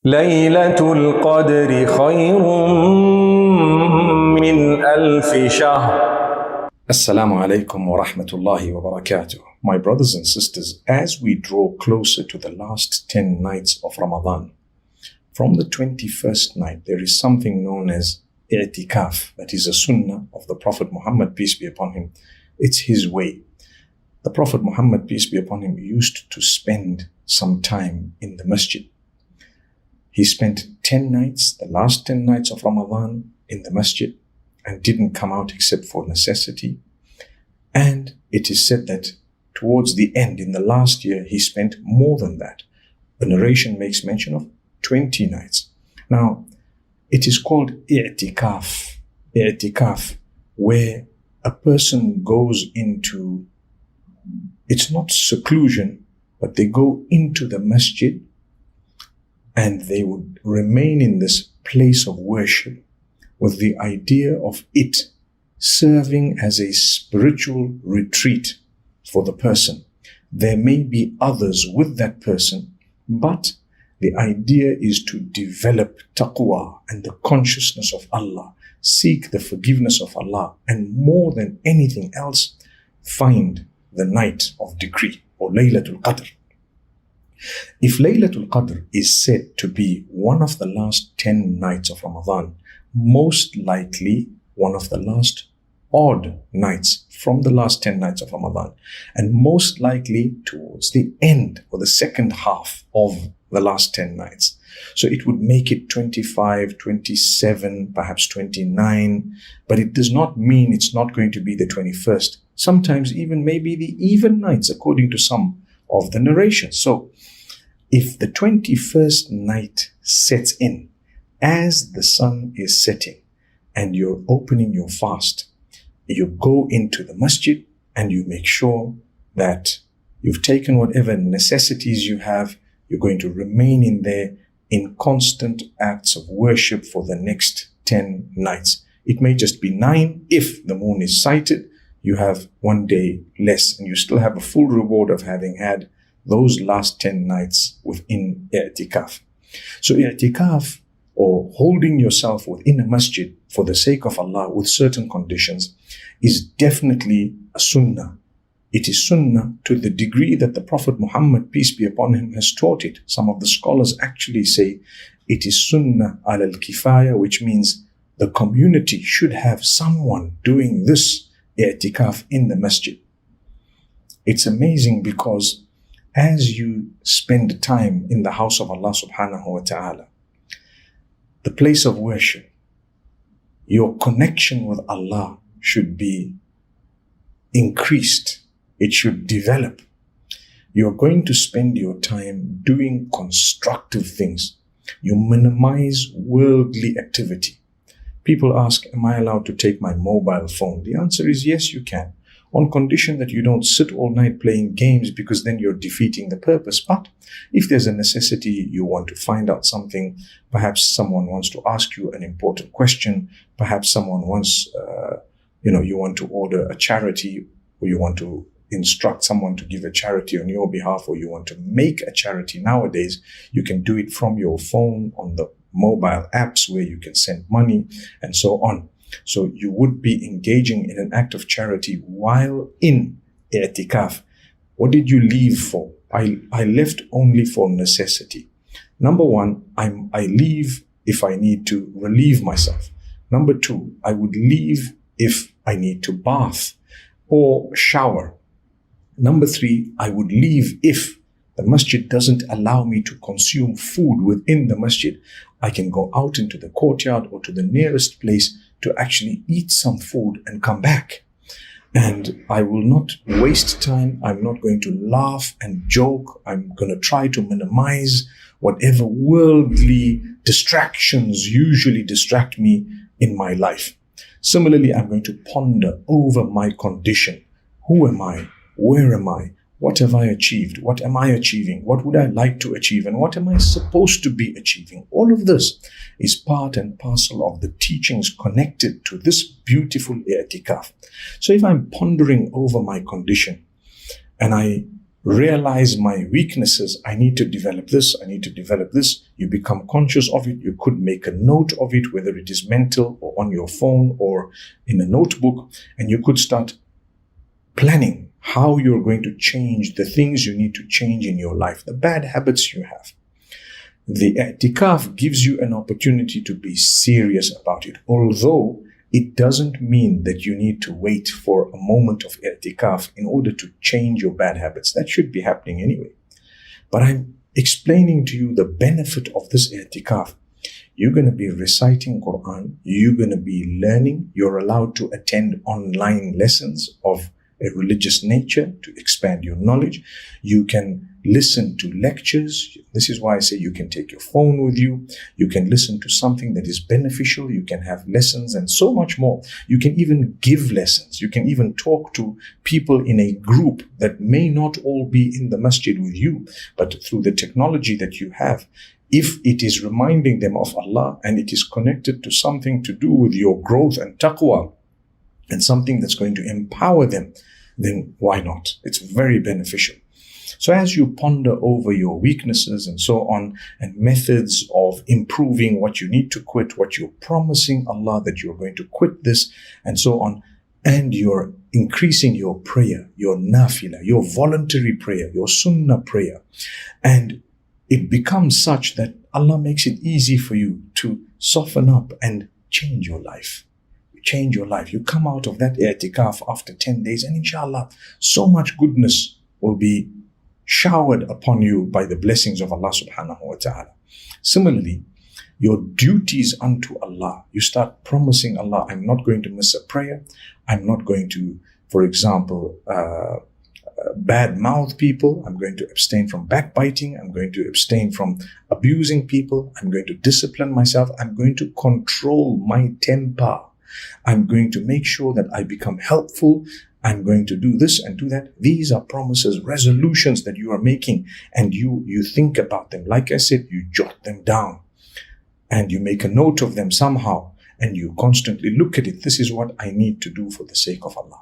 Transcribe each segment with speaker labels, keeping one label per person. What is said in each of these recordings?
Speaker 1: ليلة القدر خير من ألف شهر.
Speaker 2: Assalamu alaikum wa rahmatullahi wa barakatuh. My brothers and sisters, as we draw closer to the last 10 nights of Ramadan, from the 21st night, there is something known as Itikaf. That is a sunnah of the Prophet Muhammad, peace be upon him. It's his way. The Prophet Muhammad, peace be upon him, used to spend some time in the masjid. He spent 10 nights, the last 10 nights of Ramadan, in the masjid and didn't come out except for necessity. And it is said that towards the end, in the last year, he spent more than that. The narration makes mention of 20 nights. Now, it is called Itikaf. Itikaf, where a person goes into, it's not seclusion, but they go into the masjid and they would remain in this place of worship with the idea of it serving as a spiritual retreat for the person. There may be others with that person, but the idea is to develop taqwa and the consciousness of Allah, seek the forgiveness of Allah, and more than anything else, find the night of decree or Laylatul Qadr. If Laylatul Qadr is said to be one of the last 10 nights of Ramadan, most likely one of the last odd nights from the last 10 nights of Ramadan, and most likely towards the end or the second half of the last 10 nights. So it would make it 25, 27, perhaps 29, but it does not mean it's not going to be the 21st. Sometimes even maybe the even nights, according to some of the narrations. So if the 21st night sets in as the sun is setting and you're opening your fast, you go into the masjid and you make sure that you've taken whatever necessities you have. You're going to remain in there in constant acts of worship for the next 10 nights. It may just be 9 if the moon is sighted. You have one day less and you still have a full reward of having had those last 10 nights within Itikaf. So Itikaf, or holding yourself within a masjid for the sake of Allah with certain conditions, is definitely a sunnah. It is sunnah to the degree that the Prophet Muhammad, peace be upon him, has taught it. Some of the scholars actually say it is sunnah al-kifaya, which means the community should have someone doing this i'tikaf in the masjid. It's amazing because as you spend time in the house of Allah subhanahu wa ta'ala, the place of worship, your connection with Allah should be increased. It should develop. You're going to spend your time doing constructive things. You minimize worldly activity. People ask, am I allowed to take my mobile phone? The answer is yes, you can, on condition that you don't sit all night playing games, because then you're defeating the purpose. But if there's a necessity, you want to find out something, perhaps someone wants to ask you an important question, perhaps someone wants, you want to order a charity, or you want to instruct someone to give a charity on your behalf, or you want to make a charity. Nowadays, you can do it from your phone on the mobile apps where you can send money and so on. So you would be engaging in an act of charity while in i'tikaf. What did you leave for? I left only for necessity. Number one, I leave if I need to relieve myself. Number two, I would leave if I need to bath or shower. Number three, I would leave if the masjid doesn't allow me to consume food within the masjid. I can go out into the courtyard or to the nearest place to actually eat some food and come back. And I will not waste time. I'm not going to laugh and joke. I'm going to try to minimize whatever worldly distractions usually distract me in my life. Similarly, I'm going to ponder over my condition. Who am I? Where am I? What have I achieved? What am I achieving? What would I like to achieve? And what am I supposed to be achieving? All of this is part and parcel of the teachings connected to this beautiful i'tikaf. So if I'm pondering over my condition and I realize my weaknesses. I need to develop this. I need to develop this. You become conscious of it. You could make a note of it, whether it is mental or on your phone or in a notebook, and you could start planning how you're going to change the things you need to change in your life, the bad habits you have. The Itikaf gives you an opportunity to be serious about it, although it doesn't mean that you need to wait for a moment of Itikaf in order to change your bad habits. That should be happening anyway. But I'm explaining to you the benefit of this Itikaf. You're going to be reciting Quran. You're going to be learning. You're allowed to attend online lessons of a religious nature to expand your knowledge. You can listen to lectures. This is why I say you can take your phone with you. You can listen to something that is beneficial. You can have lessons and so much more. You can even give lessons. You can even talk to people in a group that may not all be in the masjid with you, but through the technology that you have. If it is reminding them of Allah and it is connected to something to do with your growth and taqwa and something that's going to empower them, then why not? It's very beneficial. So as you ponder over your weaknesses and so on, and methods of improving what you need to quit, what you're promising Allah that you're going to quit this and so on, and you're increasing your prayer, your nafila, your voluntary prayer, your sunnah prayer, and it becomes such that Allah makes it easy for you to soften up and change your life. Change your life. You come out of that i'tikaf after 10 days and inshallah, so much goodness will be showered upon you by the blessings of Allah subhanahu wa ta'ala. Similarly, your duties unto Allah, you start promising Allah, I'm not going to miss a prayer. I'm not going to, for example, bad mouth people. I'm going to abstain from backbiting. I'm going to abstain from abusing people. I'm going to discipline myself. I'm going to control my temper. I'm going to make sure that I become helpful. I'm going to do this and do that. These are promises, resolutions that you are making, and you think about them. Like I said, you jot them down and you make a note of them somehow, and you constantly look at it. This is what I need to do for the sake of Allah.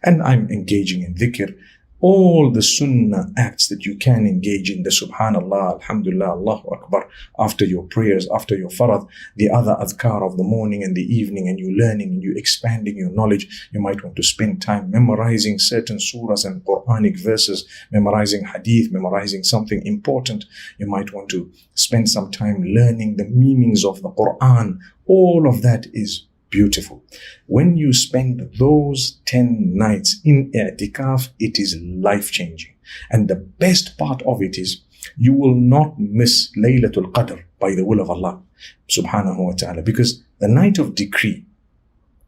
Speaker 2: And I'm engaging in dhikr, all the sunnah acts that you can engage in, the subhanallah, alhamdulillah, Allahu Akbar, after your prayers, after your farad, the other adhkar of the morning and the evening, and you learning and you expanding your knowledge. You might want to spend time memorizing certain surahs and Quranic verses, memorizing hadith, memorizing something important. You might want to spend some time learning the meanings of the Quran. All of that is beautiful. When you spend those 10 nights in i'tikaf, it is life-changing. And the best part of it is you will not miss Laylatul Qadr by the will of Allah subhanahu wa ta'ala, because the night of decree,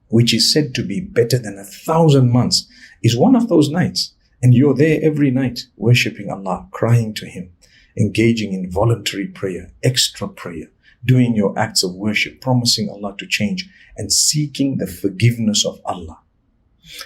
Speaker 2: which is said to be better than 1,000 months, is one of those nights. And you're there every night worshipping Allah, crying to Him, engaging in voluntary prayer, extra prayer, doing your acts of worship, promising Allah to change, and seeking the forgiveness of Allah.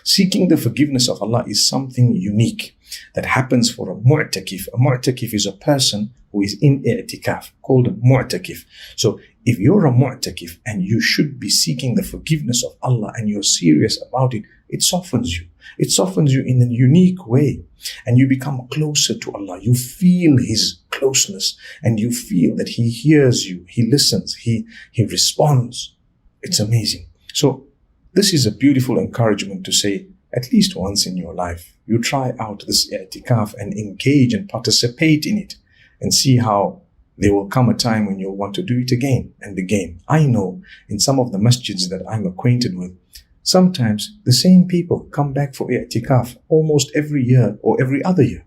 Speaker 2: Seeking the forgiveness of Allah is something unique that happens for a mu'takif. A mu'takif is a person who is in i'tikaf, called a mu'takif. So if you're a mu'takif and you should be seeking the forgiveness of Allah and you're serious about it, it softens you. It softens you in a unique way, and you become closer to Allah. You feel His closeness, and you feel that He hears you, He listens, He responds. It's amazing. So this is a beautiful encouragement to say, at least once in your life, you try out this i'tikaf and engage and participate in it, and see how there will come a time when you'll want to do it again and again. I know in some of the masjids that I'm acquainted with, sometimes the same people come back for i'tikaf almost every year or every other year.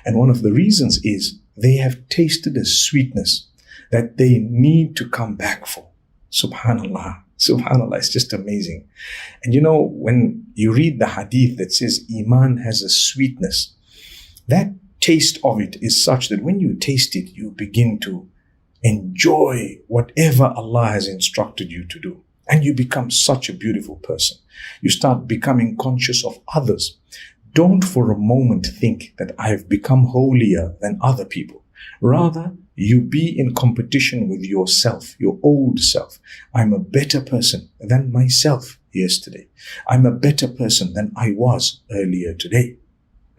Speaker 2: And one of the reasons is they have tasted a sweetness that they need to come back for. Subhanallah. Subhanallah, it's just amazing. And you know, when you read the hadith that says Iman has a sweetness, that taste of it is such that when you taste it, you begin to enjoy whatever Allah has instructed you to do. And you become such a beautiful person. You start becoming conscious of others. Don't for a moment think that I have become holier than other people. Rather, you be in competition with yourself, your old self. I'm a better person than myself yesterday. I'm a better person than I was earlier today.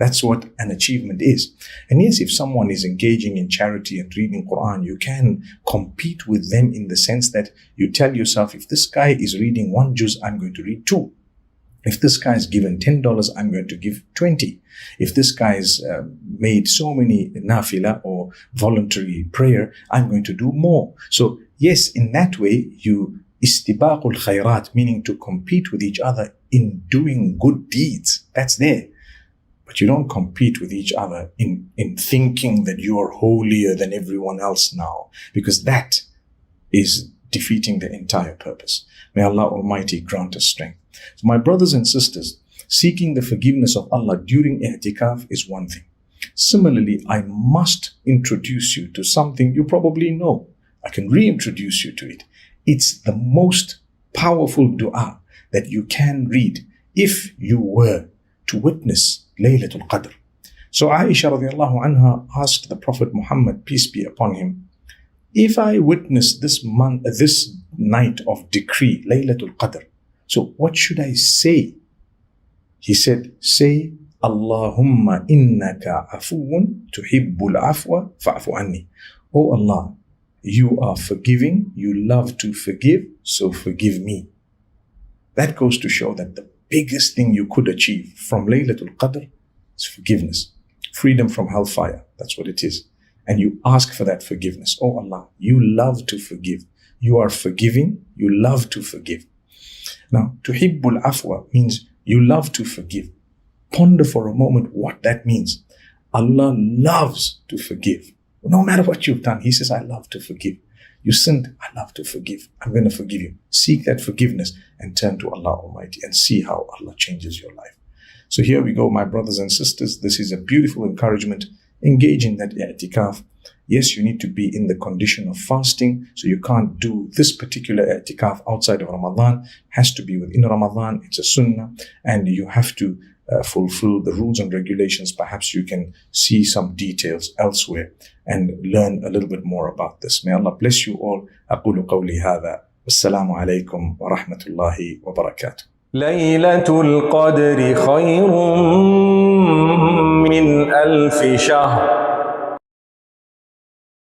Speaker 2: That's what an achievement is. And yes, if someone is engaging in charity and reading Quran, you can compete with them in the sense that you tell yourself, if this guy is reading 1 juz, I'm going to read 2. If this guy is given $10, I'm going to give 20. If this guy has made so many nafila or voluntary prayer, I'm going to do more. So yes, in that way, you istibaqul khairat, meaning to compete with each other in doing good deeds. That's there. But you don't compete with each other in thinking that you are holier than everyone else now, because that is defeating the entire purpose. May Allah Almighty grant us strength. So my brothers and sisters, seeking the forgiveness of Allah during Itikaf is one thing. Similarly, I must introduce you to something you probably know. I can reintroduce you to it. It's the most powerful dua that you can read if you were to witness Laylatul Qadr. So Aisha radiallahu anha asked the Prophet Muhammad, peace be upon him, if I witness this night of decree, Laylatul Qadr, so what should I say? He said, say, Allahumma innaka afuun tuhibbul afwa fa'fu anni. Oh Allah, you are forgiving, you love to forgive, so forgive me. That goes to show that the biggest thing you could achieve from Laylatul Qadr is forgiveness. Freedom from hellfire. That's what it is. And you ask for that forgiveness. Oh Allah, you love to forgive. You are forgiving, you love to forgive. Now, tuhibbul afwa means you love to forgive. Ponder for a moment what that means. Allah loves to forgive. No matter what you've done, He says, I love to forgive. You sinned, I love to forgive. I'm going to forgive you. Seek that forgiveness and turn to Allah Almighty and see how Allah changes your life. So here we go, my brothers and sisters. This is a beautiful encouragement. Engage in that i'tikaf. Yes, you need to be in the condition of fasting, so you can't do this particular i'tikaf outside of Ramadan. It has to be within Ramadan. It's a sunnah, and you have to fulfill the rules and regulations. Perhaps you can see some details elsewhere and learn a little bit more about this. May Allah bless you all. أقول قولي هذا. والسلام عليكم ورحمة الله وبركاته.
Speaker 1: ليلة القدر خير من 1000 شهر